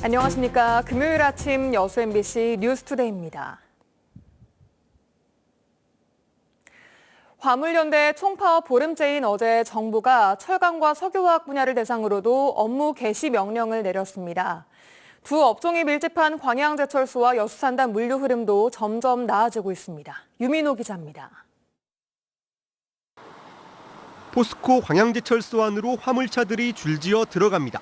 안녕하십니까. 금요일 아침 여수 MBC 뉴스투데이입니다. 화물연대 총파업 보름째인 어제 정부가 철강과 석유화학 분야를 대상으로도 업무 개시 명령을 내렸습니다. 두 업종이 밀집한 광양제철소와 여수산단 물류 흐름도 점점 나아지고 있습니다. 유민호 기자입니다. 포스코 광양제철소 안으로 화물차들이 줄지어 들어갑니다.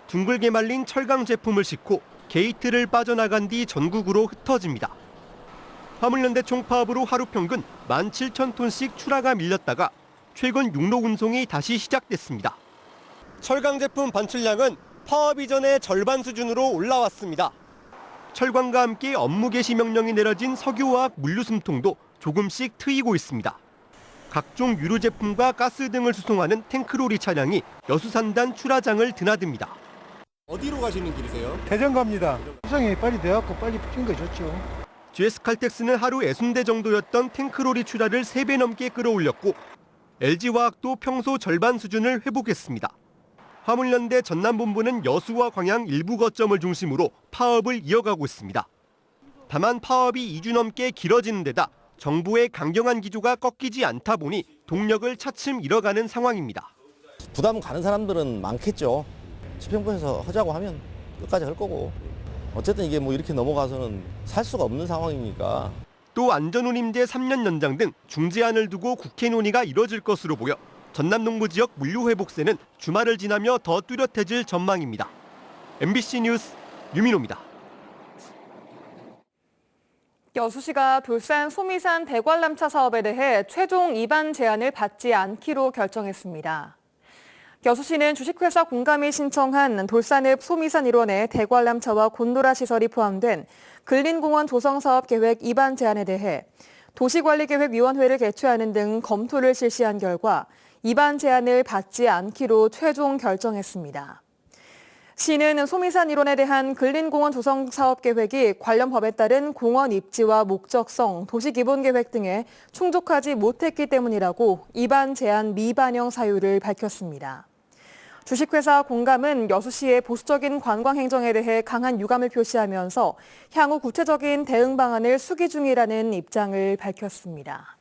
둥글게 말린 철강 제품을 싣고 게이트를 빠져나간 뒤 전국으로 흩어집니다. 화물연대 총파업으로 하루 평균 17,000톤씩 출하가 밀렸다가 최근 육로 운송이 다시 시작됐습니다. 철강 제품 반출량은 파업 이전의 절반 수준으로 올라왔습니다. 철강과 함께 업무 개시 명령이 내려진 석유화학 물류 숨통도 조금씩 트이고 있습니다. 각종 유류 제품과 가스 등을 수송하는 탱크로리 차량이 여수산단 출하장을 드나듭니다. 어디로 가시는 길이세요? 대전 갑니다. 수송이 빨리 돼갖고 빨리 풀린 거 좋죠. GS칼텍스는 하루 60대 정도였던 탱크로리 출하를 3배 넘게 끌어올렸고 LG화학도 평소 절반 수준을 회복했습니다. 화물연대 전남본부는 여수와 광양 일부 거점을 중심으로 파업을 이어가고 있습니다. 다만 파업이 2주 넘게 길어지는 데다 정부의 강경한 기조가 꺾이지 않다 보니 동력을 차츰 잃어가는 상황입니다. 부담 가는 사람들은 많겠죠. 집행부에서 하자고 하면 끝까지 할 거고. 어쨌든 이게 뭐 이렇게 넘어가서는 살 수가 없는 상황이니까. 또 안전운임제 3년 연장 등 중재안을 두고 국회 논의가 이뤄질 것으로 보여 전남 농부 지역 물류 회복세는 주말을 지나며 더 뚜렷해질 전망입니다. MBC 뉴스 유민호입니다. 여수시가 돌산 소미산 대관람차 사업에 대해 최종 입안 제한을 받지 않기로 결정했습니다. 여수시는 주식회사 공감이 신청한 돌산읍 소미산 일원의 대관람차와 곤도라 시설이 포함된 근린공원 조성사업 계획 입안 제한에 대해 도시관리계획위원회를 개최하는 등 검토를 실시한 결과 입안 제한을 받지 않기로 최종 결정했습니다. 시는 소미산 일원에 대한 근린공원 조성 사업 계획이 관련 법에 따른 공원 입지와 목적성, 도시기본계획 등에 충족하지 못했기 때문이라고 입안 제한 미반영 사유를 밝혔습니다. 주식회사 공감은 여수시의 보수적인 관광 행정에 대해 강한 유감을 표시하면서 향후 구체적인 대응 방안을 수기 중이라는 입장을 밝혔습니다.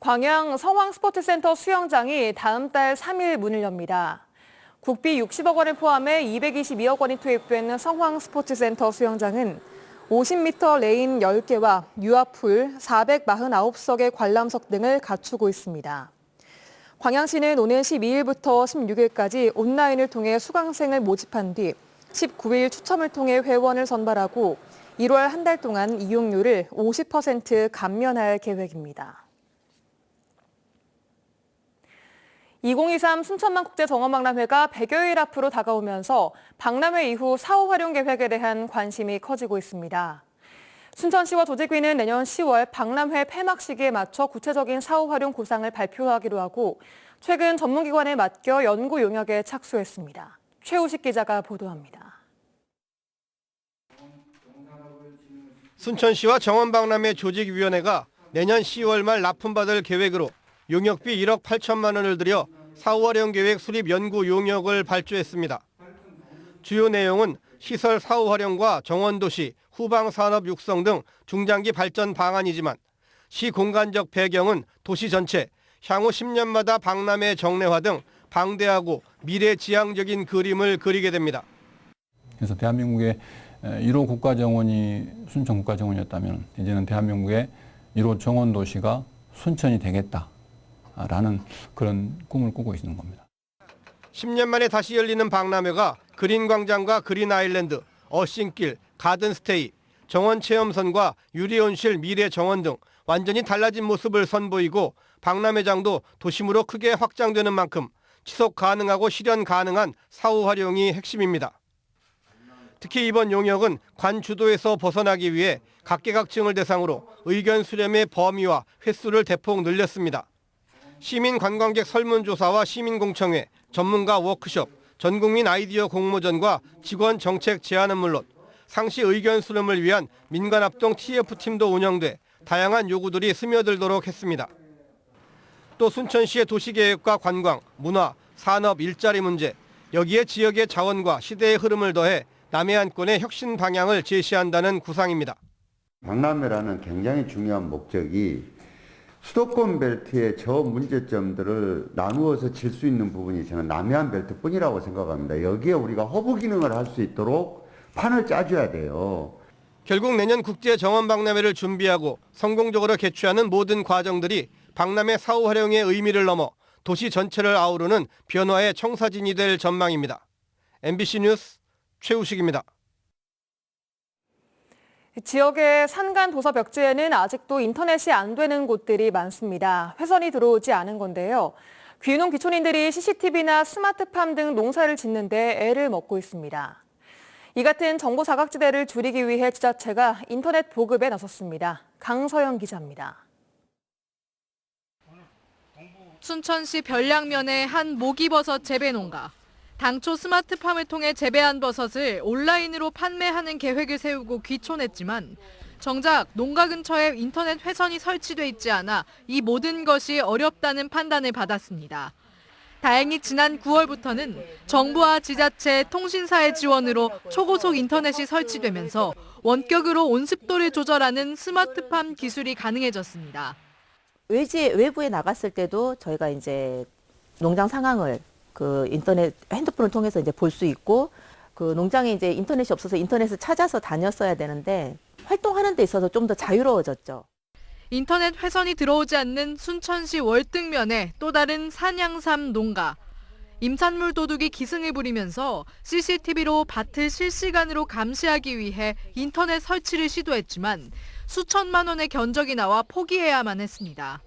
광양 성황스포츠센터 수영장이 다음 달 3일 문을 엽니다. 국비 60억 원을 포함해 222억 원이 투입된 성황스포츠센터 수영장은 50m 레인 10개와 유아풀 449석의 관람석 등을 갖추고 있습니다. 광양시는 오는 12일부터 16일까지 온라인을 통해 수강생을 모집한 뒤 19일 추첨을 통해 회원을 선발하고 1월 한 달 동안 이용료를 50% 감면할 계획입니다. 2023 순천만국제정원박람회가 100여일 앞으로 다가오면서 박람회 이후 사후 활용 계획에 대한 관심이 커지고 있습니다. 순천시와 조직위는 내년 10월 박람회 폐막 시기에 맞춰 구체적인 사후 활용 구상을 발표하기로 하고 최근 전문기관에 맡겨 연구 용역에 착수했습니다. 최우식 기자가 보도합니다. 순천시와 정원박람회 조직위원회가 내년 10월 말 납품받을 계획으로 용역비 1억 8천만 원을 들여 사후 활용 계획 수립 연구 용역을 발주했습니다. 주요 내용은 시설 사후 활용과 정원도시, 후방산업 육성 등 중장기 발전 방안이지만 시 공간적 배경은 도시 전체, 향후 10년마다 박람회 정례화 등 방대하고 미래지향적인 그림을 그리게 됩니다. 그래서 대한민국의 1호 국가정원이 순천 국가정원이었다면 이제는 대한민국의 1호 정원도시가 순천이 되겠다라는 그런 꿈을 꾸고 있는 겁니다. 10년 만에 다시 열리는 박람회가 그린광장과 그린아일랜드, 어싱길, 가든스테이, 정원체험선과 유리온실 미래정원 등 완전히 달라진 모습을 선보이고 박람회장도 도심으로 크게 확장되는 만큼 지속 가능하고 실현 가능한 사후 활용이 핵심입니다. 특히 이번 용역은 관 주도에서 벗어나기 위해 각계각층을 대상으로 의견 수렴의 범위와 횟수를 대폭 늘렸습니다. 시민 관광객 설문조사와 시민공청회, 전문가 워크숍, 전국민 아이디어 공모전과 직원 정책 제안은 물론 상시 의견 수렴을 위한 민간합동 TF팀도 운영돼 다양한 요구들이 스며들도록 했습니다. 또 순천시의 도시계획과 관광, 문화, 산업, 일자리 문제, 여기에 지역의 자원과 시대의 흐름을 더해 남해안권의 혁신 방향을 제시한다는 구상입니다. 박람회라는 굉장히 중요한 목적이 수도권 벨트의 저 문제점들을 나누어서 칠 수 있는 부분이 저는 남해안 벨트뿐이라고 생각합니다. 여기에 우리가 허브 기능을 할 수 있도록 판을 짜줘야 돼요. 결국 내년 국제 정원 박람회를 준비하고 성공적으로 개최하는 모든 과정들이 박람회 사후 활용의 의미를 넘어 도시 전체를 아우르는 변화의 청사진이 될 전망입니다. MBC 뉴스 최우식입니다. 지역의 산간 도서 벽지에는 아직도 인터넷이 안 되는 곳들이 많습니다. 회선이 들어오지 않은 건데요. 귀농 귀촌인들이 CCTV나 스마트팜 등 농사를 짓는데 애를 먹고 있습니다. 이 같은 정보 사각지대를 줄이기 위해 지자체가 인터넷 보급에 나섰습니다. 강서영 기자입니다. 순천시 별량면의 한 모기버섯 재배 농가. 당초 스마트팜을 통해 재배한 버섯을 온라인으로 판매하는 계획을 세우고 귀촌했지만 정작 농가 근처에 인터넷 회선이 설치돼 있지 않아 이 모든 것이 어렵다는 판단을 받았습니다. 다행히 지난 9월부터는 정부와 지자체, 통신사의 지원으로 초고속 인터넷이 설치되면서 원격으로 온습도를 조절하는 스마트팜 기술이 가능해졌습니다. 외부에 나갔을 때도 저희가 이제 농장 상황을 그 인터넷 핸드폰을 통해서 이제 볼 수 있고 그 농장에 이제 인터넷이 없어서 인터넷을 찾아서 다녔어야 되는데 활동하는 데 있어서 좀 더 자유로워졌죠. 인터넷 회선이 들어오지 않는 순천시 월등면의 또 다른 산양삼 농가. 임산물 도둑이 기승을 부리면서 CCTV로 밭을 실시간으로 감시하기 위해 인터넷 설치를 시도했지만 수천만 원의 견적이 나와 포기해야만 했습니다.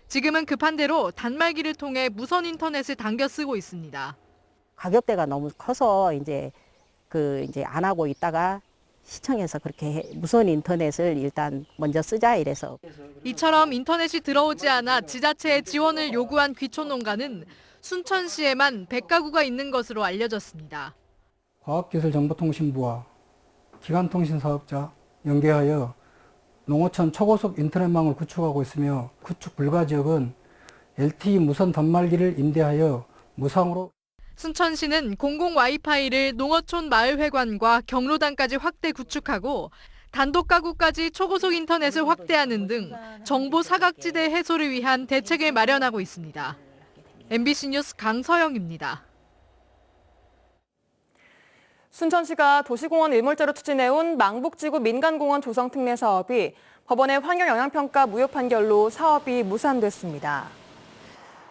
지금은 급한 대로 단말기를 통해 무선 인터넷을 당겨 쓰고 있습니다. 가격대가 너무 커서 이제 안 하고 있다가 시청에서 그렇게 무선 인터넷을 일단 먼저 쓰자 이래서. 이처럼 인터넷이 들어오지 않아 지자체의 지원을 요구한 귀촌 농가는 순천시에만 100가구가 있는 것으로 알려졌습니다. 과학기술정보통신부와 기간통신사업자 연계하여 농어촌 초고속 인터넷망을 구축하고 있으며 구축 불가 지역은 LTE 무선 단말기를 임대하여 무상으로. 순천시는 공공 와이파이를 농어촌 마을회관과 경로당까지 확대 구축하고 단독 가구까지 초고속 인터넷을 확대하는 등 정보 사각지대 해소를 위한 대책을 마련하고 있습니다. MBC 뉴스 강서영입니다. 순천시가 도시공원 일몰제로 추진해온 망북지구 민간공원 조성 특례 사업이 법원의 환경영향평가 무효 판결로 사업이 무산됐습니다.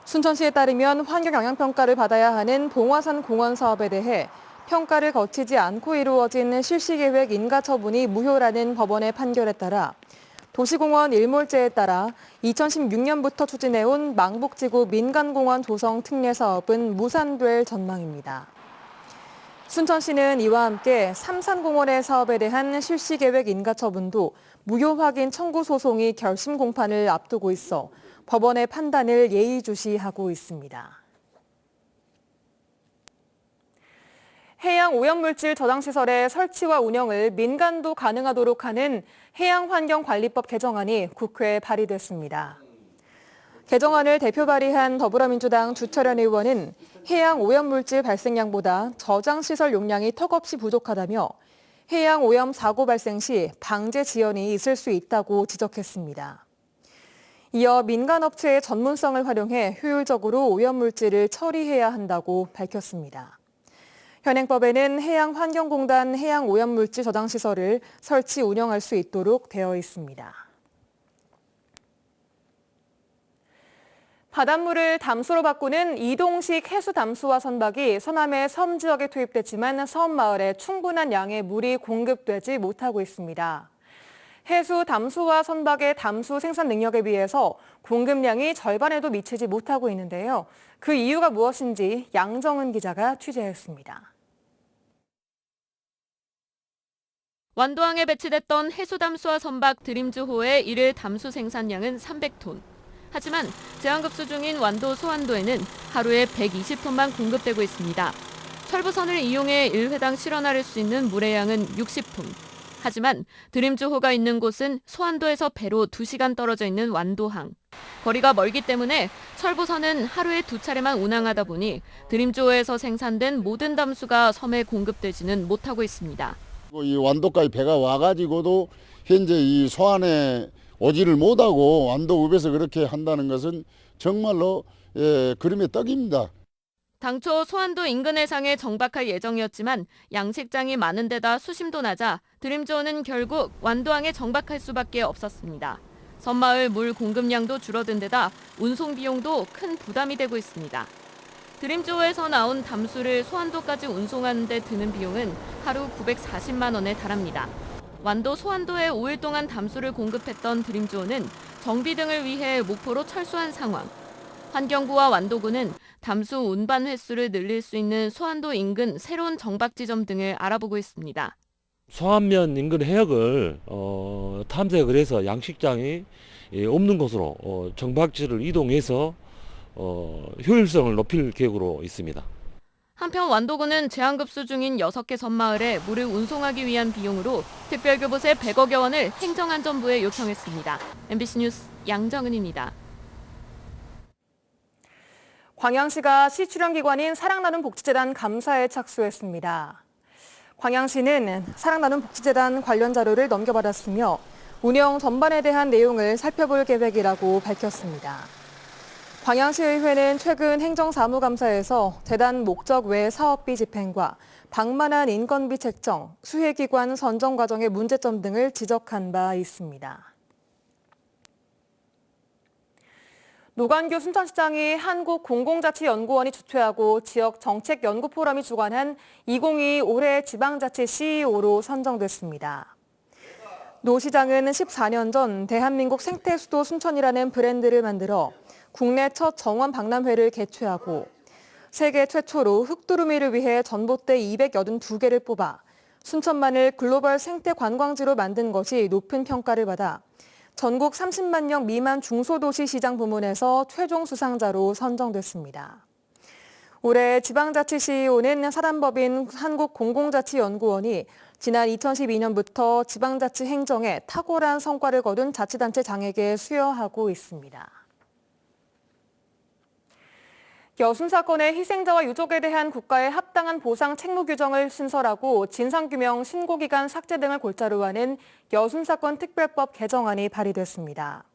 순천시에 따르면 환경영향평가를 받아야 하는 봉화산 공원 사업에 대해 평가를 거치지 않고 이루어진 실시계획 인가처분이 무효라는 법원의 판결에 따라 도시공원 일몰제에 따라 2016년부터 추진해온 망북지구 민간공원 조성 특례 사업은 무산될 전망입니다. 순천시는 이와 함께 삼산공원의 사업에 대한 실시계획 인가처분도 무효 확인 청구 소송이 결심 공판을 앞두고 있어 법원의 판단을 예의주시하고 있습니다. 해양 오염물질 저장시설의 설치와 운영을 민간도 가능하도록 하는 해양환경관리법 개정안이 국회에 발의됐습니다. 개정안을 대표 발의한 더불어민주당 주철현 의원은 해양 오염물질 발생량보다 저장시설 용량이 턱없이 부족하다며 해양 오염 사고 발생 시 방제 지연이 있을 수 있다고 지적했습니다. 이어 민간업체의 전문성을 활용해 효율적으로 오염물질을 처리해야 한다고 밝혔습니다. 현행법에는 해양환경공단 해양오염물질 저장시설을 설치 운영할 수 있도록 되어 있습니다. 바닷물을 담수로 바꾸는 이동식 해수담수와 선박이 서남의 섬 지역에 투입됐지만 섬 마을에 충분한 양의 물이 공급되지 못하고 있습니다. 해수 담수와 선박의 담수 생산 능력에 비해서 공급량이 절반에도 미치지 못하고 있는데요. 그 이유가 무엇인지 양정은 기자가 취재했습니다. 완도항에 배치됐던 해수담수와 선박 드림주호의 일일 담수 생산량은 300톤. 하지만 제한급수 중인 완도 소환도에는 하루에 120톤만 공급되고 있습니다. 철부선을 이용해 1회당 실어 나를 수 있는 물의 양은 60톤. 하지만 드림주호가 있는 곳은 소환도에서 배로 2시간 떨어져 있는 완도항. 거리가 멀기 때문에 철부선은 하루에 2차례만 운항하다 보니 드림조어에서 생산된 모든 담수가 섬에 공급되지는 못하고 있습니다. 이 완도까지 배가 와가지고도 현재 이 소안에 오지를 못하고 완도읍에서 그렇게 한다는 것은 정말로 그림의 떡입니다. 당초 소안도 인근 해상에 정박할 예정이었지만 양식장이 많은 데다 수심도 낮아 드림조어는 결국 완도항에 정박할 수밖에 없었습니다. 섬마을 물 공급량도 줄어든 데다 운송 비용도 큰 부담이 되고 있습니다. 드림조어에서 나온 담수를 소안도까지 운송하는 데 드는 비용은 하루 940만 원에 달합니다. 완도 소안도에 5일 동안 담수를 공급했던 드림조어는 정비 등을 위해 목포로 철수한 상황. 환경부와 완도군은 담수 운반 횟수를 늘릴 수 있는 소안도 인근 새로운 정박 지점 등을 알아보고 있습니다. 소안면 인근 해역을 탐색을 해서 양식장이 없는 곳으로 정박지를 이동해서 효율성을 높일 계획으로 있습니다. 한편 완도군은 제한급수 중인 6개 섬마을에 물을 운송하기 위한 비용으로 특별교부세 100억여 원을 행정안전부에 요청했습니다. MBC 뉴스 양정은입니다. 광양시가 시 출연기관인 사랑나눔 복지재단 감사에 착수했습니다. 광양시는 사랑나눔 복지재단 관련 자료를 넘겨받았으며 운영 전반에 대한 내용을 살펴볼 계획이라고 밝혔습니다. 광양시의회는 최근 행정사무감사에서 재단 목적 외 사업비 집행과 방만한 인건비 책정, 수혜기관 선정 과정의 문제점 등을 지적한 바 있습니다. 노관규 순천시장이 한국공공자치연구원이 주최하고 지역정책연구포럼이 주관한 2022 올해 지방자치 CEO로 선정됐습니다. 노 시장은 14년 전 대한민국 생태수도 순천이라는 브랜드를 만들어 국내 첫 정원 박람회를 개최하고 세계 최초로 흙두루미를 위해 전봇대 282개를 뽑아 순천만을 글로벌 생태 관광지로 만든 것이 높은 평가를 받아 전국 30만 명 미만 중소도시 시장 부문에서 최종 수상자로 선정됐습니다. 올해 지방자치 CEO는 사단법인 한국공공자치연구원이 지난 2012년부터 지방자치 행정에 탁월한 성과를 거둔 자치단체 장에게 수여하고 있습니다. 여순 사건의 희생자와 유족에 대한 국가의 합당한 보상 책무 규정을 신설하고 진상규명 신고기간 삭제 등을 골자로 하는 여순 사건 특별법 개정안이 발의됐습니다.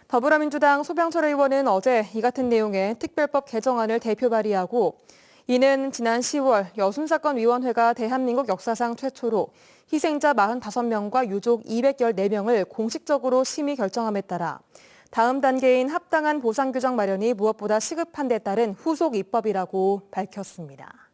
더불어민주당 소병철 의원은 어제 이 같은 내용의 특별법 개정안을 대표 발의하고 이는 지난 10월 여순 사건 위원회가 대한민국 역사상 최초로 희생자 45명과 유족 214명을 공식적으로 심의 결정함에 따라 다음 단계인 합당한 보상 규정 마련이 무엇보다 시급한 데 따른 후속 입법이라고 밝혔습니다.